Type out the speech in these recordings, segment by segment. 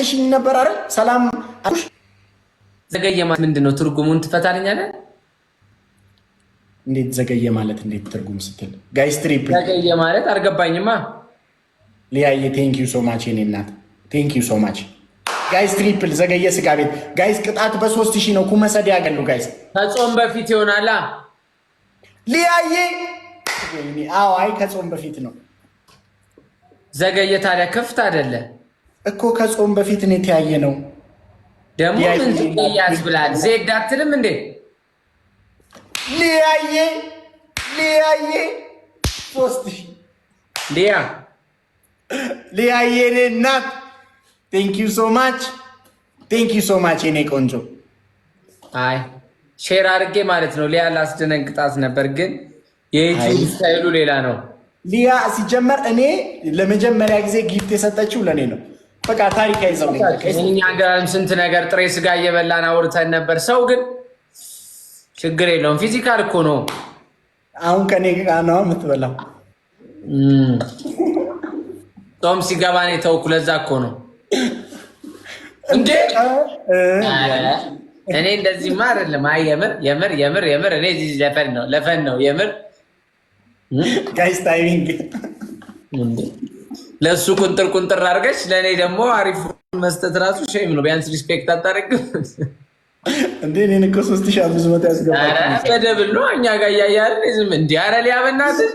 ጠይቀሽኝ ነበር አይደል? ሰላም አልኩሽ። ዘገየ ማለት ምንድነው? ትርጉሙን ትፈታልኛለህ? እንዴት ዘገየ ማለት እንዴት ትርጉም ስትል ጋይስ ትሪፕል ዘገየ ማለት አልገባኝማ። ሊያየ ቴንክ ዩ ሶ ማች የኔ እናት ቴንክ ዩ ሶ ማች ጋይስ ትሪፕል ዘገየ ስጋ ቤት ጋይስ ቅጣት በ3000 ነው። ኩመሰድ ያገሉ ጋይስ ከጾም በፊት ይሆናላ። ሊያየ አዎ አይ ከጾም በፊት ነው። ዘገየ ታዲያ ክፍት አይደለ እኮ ከጾም በፊት ነው የተያየ ነው። ደግሞ ምን ያስብላል? ዜድ አትልም እንዴ? ሊያየ 3000 ሊያየ የኔ እናት ቴንክ ዩ ሶ ማች የኔ ቆንጆ። አይ ሼር አድርጌ ማለት ነው። ሊያ ላስደነግጣት ነበር፣ ግን የዩቲዩብ ስታይሉ ሌላ ነው። ሊያ ሲጀመር እኔ ለመጀመሪያ ጊዜ ጊፍት የሰጠችው ለእኔ ነው። በቃ ታሪክ አይዘው እኛ ጋርም ስንት ነገር ጥሬ ስጋ እየበላን አውርተን ነበር። ሰው ግን ችግር የለውም። ፊዚካል እኮ ነው። አሁን ከኔ ጋር ነው የምትበላው። ጾም ሲገባ ነው የተውኩ። ለዛ እኮ ነው እንዴ እኔ እንደዚህማ አይደለም። አይ የምር እኔ ለፈን ነው የምር ጋይስ ታይሚንግ ለሱ ቁንጥር አድርገሽ ለእኔ ደግሞ አሪፍ መስጠት ራሱ ሼም ነው። ቢያንስ ሪስፔክት አታደርግም እንዴ? እኔን እኮ 3500 ያስገባል በደብል ነው እኛ ጋር እያያልን ዝም እንዲህ። ኧረ ሊያ በእናትህ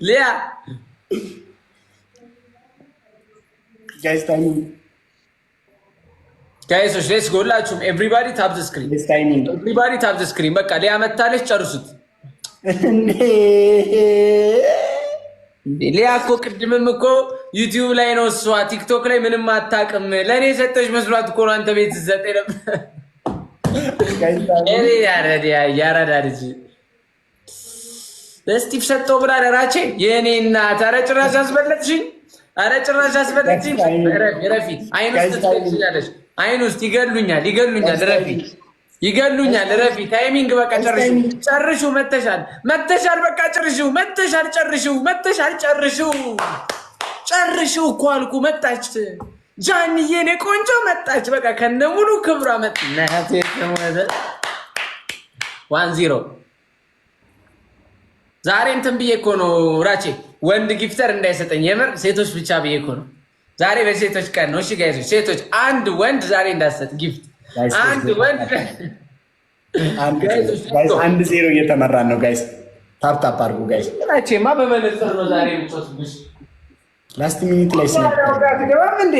ሊያ ጋይስ ታይሚንግ ጋይሶች ሌትስ ጎ። ሁላችሁም ኤቭሪባዲ ታፕ ዘ ስክሪን በቃ ሊያ መታለች፣ ጨርሱት። ሊያ እኮ ቅድምም እኮ ዩቲዩብ ላይ ነው እሷ ቲክቶክ ላይ ምንም አታውቅም። ለእኔ የሰጠች መስሏት እኮ ነው አንተ ቤት ትሰጠኝ ነበር። ያረዳ ልጅ ለስቲቭ ሰጠው ብላ ደራቼ የእኔ እናት። ኧረ ጭራሽ አስበለጥሽኝ። ረፊ አይን ውስጥ ትችላለች። አይን ውስጥ ይገሉኛል። ረፊ ታይሚንግ በቃ ጨርሹ። መተሻል በቃ ጨርሹ እኮ አልኩ። መጣች ጃንዬ የኔ ቆንጆ መጣች። በቃ ከነሙሉ ክብሯ መጥናት 1-0 ዛሬ እንትን ብዬ እኮ ነው ራቼ ወንድ ጊፍተር እንዳይሰጠኝ የምር ሴቶች ብቻ ብዬ እኮ ነው። ዛሬ በሴቶች ቀን ነው። እሺ ጋይሶች ሴቶች አንድ ወንድ ዛሬ እንዳሰጥ ጊፍት አንድ ወንድ 1-0 እየተመራን ነው ጋይስ። ታፕ አድርጉ ጋይስ። ራቼማ በመነጽር ነው ዛሬ የምትወስዱሽ። ላስት ሚኒት ላይ ስለገባም እንዴ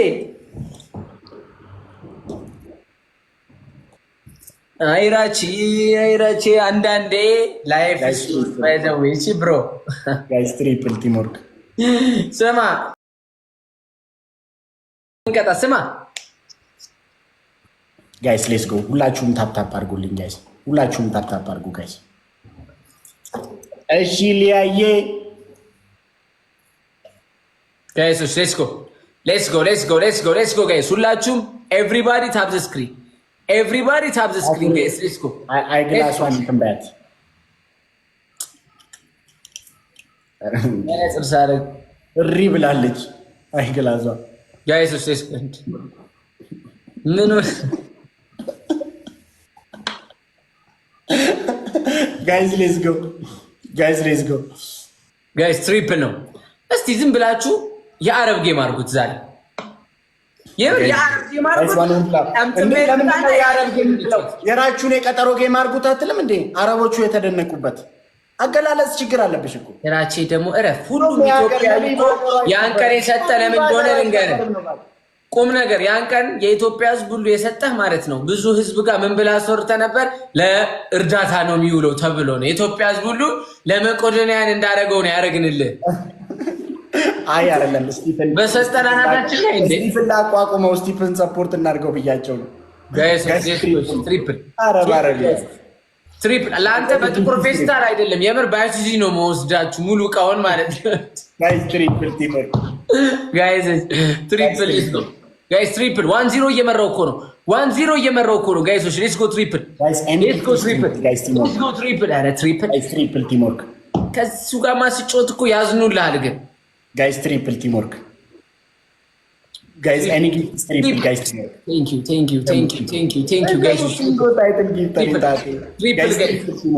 አይራቺ አንዳንዴ ላይፍ ባይዘዌች ብሮ ጋይስ ትሪፕል ቲምወርክ ስማ እንቀጣ ስማ ጋይስ ሌትስ ጎ። ሁላችሁም ታፕ አድርጉልኝ ጋይስ። ሁላችሁም ታፕ አድርጉ ጋይስ። እሺ ሊያየ ጋይሶች ሌትስ ጎ ጋይስ። ሁላችሁም ኤቭሪባዲ ታፕ ዘ ስክሪን ጋይስ ሌትስ ጎ። አይ ግላስ ዋን ኮምባት እሪ ብላለች። አይ ግላሷ ጋይሶች ሌትስ ጎ። ምን ጋይስ ሌትስ ጎ ጋይስ ትሪፕል ነው። እስቲ ዝም ብላችሁ የአረብ ጌም አድርጉት ዛሬ። የራችሁን የቀጠሮ ጌም አድርጉት አትልም እንዴ? አረቦቹ የተደነቁበት አገላለጽ ችግር አለብሽ እኮ። የራቼ ደግሞ እረፍ። ሁሉም ኢትዮጵያዊ ያን ቀን የሰጠ ለምን እንደሆነ ልንገርህ። ቁም ነገር ያን ቀን የኢትዮጵያ ሕዝብ ሁሉ የሰጠህ ማለት ነው። ብዙ ሕዝብ ጋር ምን ብላ አስወርተህ ነበር? ለእርዳታ ነው የሚውለው ተብሎ ነው። የኢትዮጵያ ሕዝብ ሁሉ ለመቄዶንያን እንዳደረገው ነው ያደረግንልህ። አይ አይደለም ስቲፈን በሰጠናናታችን ላይ እንዴ ስቲፈን ላቋቁመው ስቲፈን ሰፖርት እናድርገው ብያቸው ነው ጋይስ። ትሪፕል ለአንተ በጥቁር ፌስታል አይደለም የምር ባይሱዚ ነው መወስዳችሁ ሙሉ እቃውን ማለት ነው። ጋይስ ትሪፕል ቲምር ጋይስ ትሪፕል ነው ጋይስ። ትሪፕል 1-0 እየመራው እኮ ነው። 1-0 እየመራው እኮ ነው ጋይሶች። ሌትስ ጎ ትሪፕል አረ ትሪፕል ቲምወርክ ከሱ ጋር ማስጮት እኮ ያዝኑልሃል ግን ጋይስ ትሪፕል ቲምወርክ Guys, any gift is triple, guys. Thank you, guys.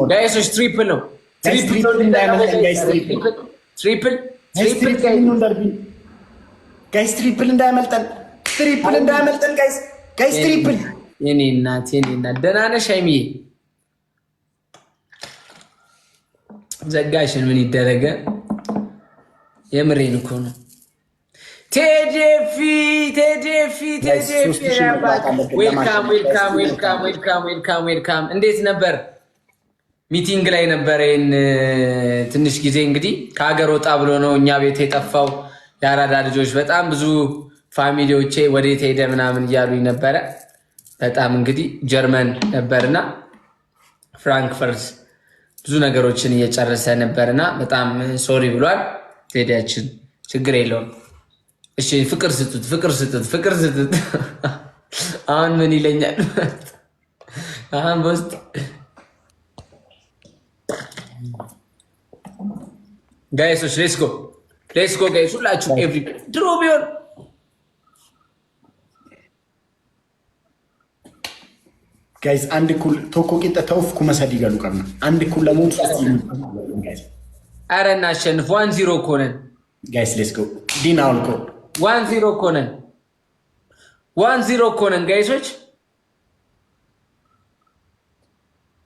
Guys, triple ነው። ጋይስ ትሪፕል እንዳያመልጠን፣ ጋይስ ትሪፕል። የኔ እናት ደህና ነሽ ሀይሚዬ? ዘጋሽን ምን ይደረገ? የምሬን እኮ ነው። ቴዴፊ ዌልካም። እንዴት ነበር? ሚቲንግ ላይ ነበረ። ትንሽ ጊዜ እንግዲህ ከሀገር ወጣ ብሎ ነው እኛ ቤት የጠፋው። የአራዳ ልጆች በጣም ብዙ ፋሚሊዎቼ ወዴት ሄደ ምናምን እያሉኝ ነበረ። በጣም እንግዲህ ጀርመን ነበርና ፍራንክፈርት ብዙ ነገሮችን እየጨረሰ ነበርና በጣም ሶሪ ብሏል። ቴዲያችን ችግር የለውም። እሺ ፍቅር ስጡት። አሁን ምን ይለኛል? አሁን በውስጥ ጋይሶች ሌትስ ጎ ጋይስ፣ ሁላችሁ ኤቭሪ ድሮ ቢሆን ጋይስ አንድ ኩል ቶኮ ቂጠ ተውፍኩ መሰድ ይገሉ ቀርና አንድ ኩል ለሞት አረ እናሸንፍ። 1-0 እኮ ነን ጋይስ። ሌትስ ጎ ዲናውን እኮ 1-0 እኮ ነን። 1-0 እኮ ነን ጋይሶች።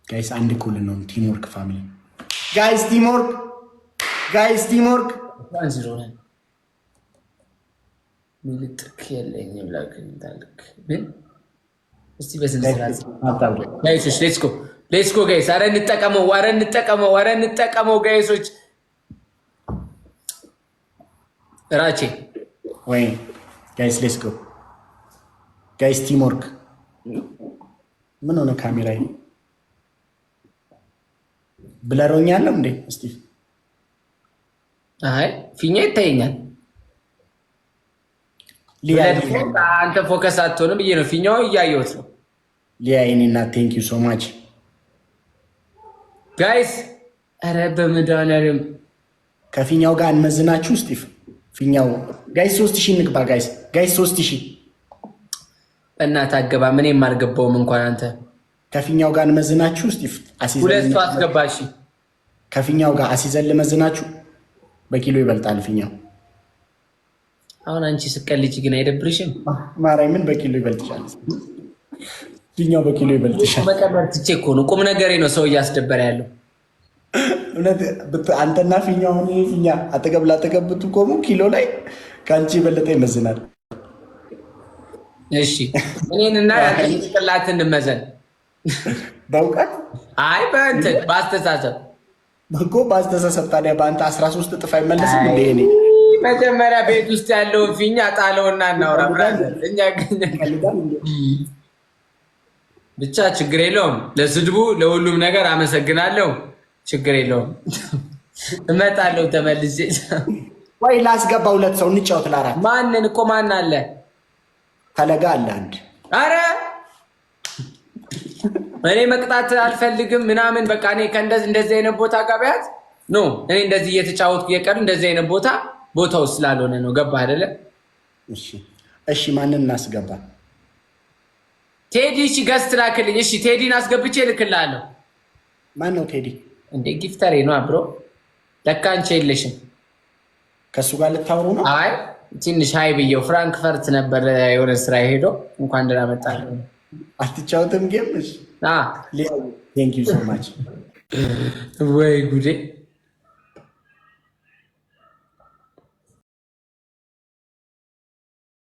ጋይስ አንድ ኩል ነው። ቲምወርክ ፋሚሊ ጋይስ፣ ቲምወርክ 1-0 ነን። ምልጥክ የለኝም ላክን ታልክ ግን እስቲ በስንት ጋይሶች ሌትስ ጎ ጋይስ። አረ እንጠቀመው ጋይሶች። ራቼ ወይ ጋይስ ሌትስ ጎ ጋይስ። ቲምወርክ ምን ሆነ? ካሜራ ብለሮኛለሁ እንዴ? እስቲ አይ ፊኛ ይታየኛል። አንተ ፎከስ አትሆንም ብዬ ነው። ፊኛው እያየሁት ነው። ሊያ የኔና ቴንክ ዩ ሶ ማች ጋይስ። ኧረ በመድኃኒዓለም ከፊኛው ጋር እንመዝናችሁ። ስቲፍ ፊኛው ጋይስ 3000 እንግባ ጋይስ 3000 በእናትህ አገባ። ምንም አልገባውም እንኳን አንተ። ከፊኛው ጋር እንመዝናችሁ። ስቲፍ ሁለት ሰው አስገባ። እሺ ከፊኛው ጋር አሲዘን ልመዝናችሁ። በኪሎ ይበልጣል ፊኛው። አሁን አንቺ ስቀልጂ ግን አይደብርሽም? ማርያምን በኪሎ ይበልጥሻል። ፊኛው በኪሎ ይበልጥሻል። መቀበር ትቼ እኮ ነው። ቁም ነገሬ ነው። ሰው እያስደበረ ያለው እውነት። አንተና ፊኛው ሆነ ፊኛ አጠገብ ላጠገብ ብትቆሙ ኪሎ ላይ ከአንቺ የበለጠ ይመዝናል። እሺ እኔንና ያንተ ጭንቅላት እንመዘን። በእውቀት አይ በእንትን በአስተሳሰብ እኮ በአስተሳሰብ። ታዲያ በአንተ 13 እጥፍ አይመለስም እንደ እኔ። መጀመሪያ ቤት ውስጥ ያለውን ፊኛ ጣለውና እናውራ። እኛ ብቻ ችግር የለውም። ለስድቡ ለሁሉም ነገር አመሰግናለሁ። ችግር የለውም። እመጣለሁ ተመልሼ። ወይ ላስገባ ሁለት ሰው እንጫወት። ለአራት ማንን እኮ ማን አለ? ፈለጋ አለ አንድ። አረ እኔ መቅጣት አልፈልግም ምናምን በቃ እኔ እንደዚህ አይነት ቦታ ጋቢያት ኖ እኔ እንደዚህ እየተጫወትኩ እየቀሩ እንደዚህ አይነት ቦታው ስላልሆነ ነው። ገባ አይደለ? እሺ ማንን እናስገባ? ቴዲ እሺ ገስት ላክልኝ። እሺ ቴዲን አስገብቼ ልክልሃለሁ። ማን ነው ቴዲ? እንዴ ጊፍተሬ ነው አብሮ። ለካ አንቺ የለሽም። ከእሱ ጋር ልታወሩ ነው? አይ ትንሽ ሀይ ብየው ፍራንክፈርት ነበር የሆነ ስራ ሄዶ እንኳን ደህና መጣህ። አትጫወትም ጌም? ቴንክ ዩ ሶ ማች። ወይ ጉዴ